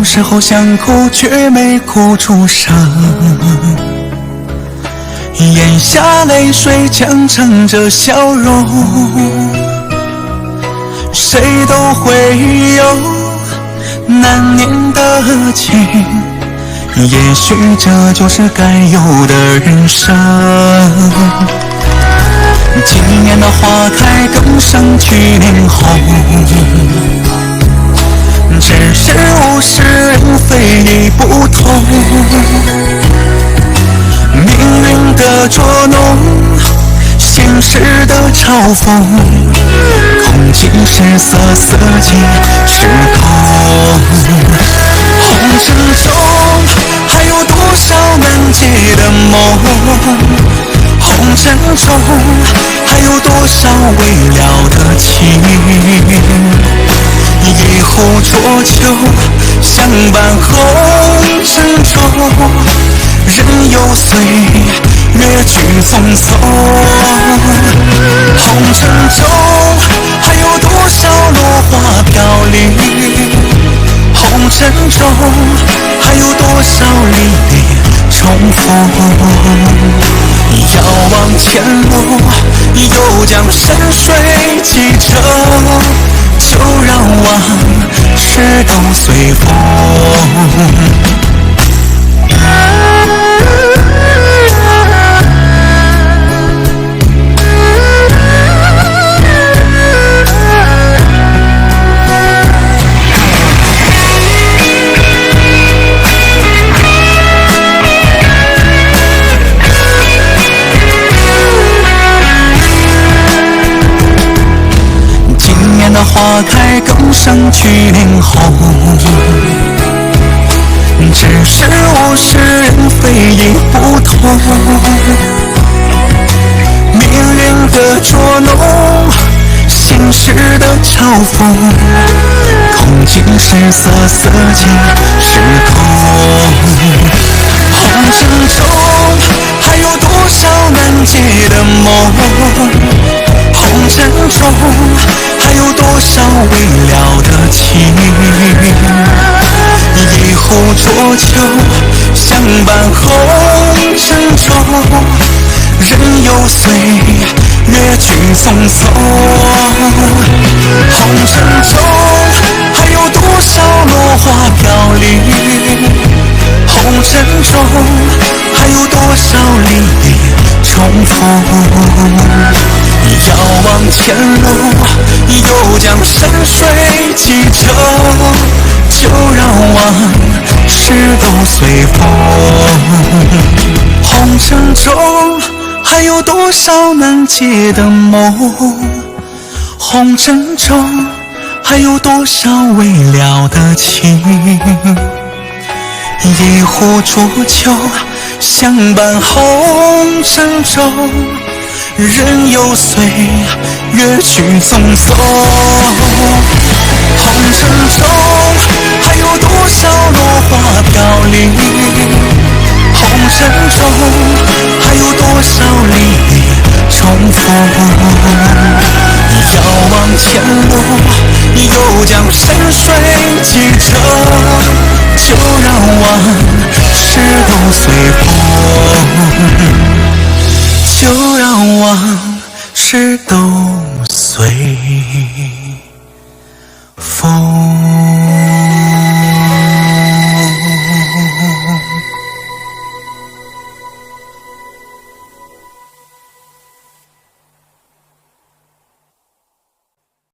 有时候想哭却没哭出声，咽下泪水强撑着笑容。谁都会有难念的情，也许这就是该有的人生。今年的花开更胜去年红，只是物是人非已不同。命运的捉弄，现实的嘲讽，空尽是色，色尽是空。红尘中还有多少难解的梦，红尘中还有多少未了的情。一壶浊酒相伴红尘中，人有岁月去匆匆。红尘中还有多少落花飘零，红尘中还有多少离别重逢。遥望前路，又将山水记着，就让往事都随风。花开更胜去年红，只是物是人非已不同。命运的捉弄，现实的嘲讽，空尽是色，色尽是空。红尘中还有多少难解的梦，红尘中还有多少未了的情。一壶浊酒相伴红尘中，人有岁月去匆匆。红尘中还有多少落花飘零，红尘中还有多少离别重逢。遥望前路，又将山水记着，就让往事都随风。红尘中还有多少难解的梦，红尘中还有多少未了的情。一壶浊酒相伴红尘中，人有岁月去匆匆。红尘中还有多少落花飘零，红尘中还有多少离别重逢。遥望前路，又将山水记着，就让往事都随风。就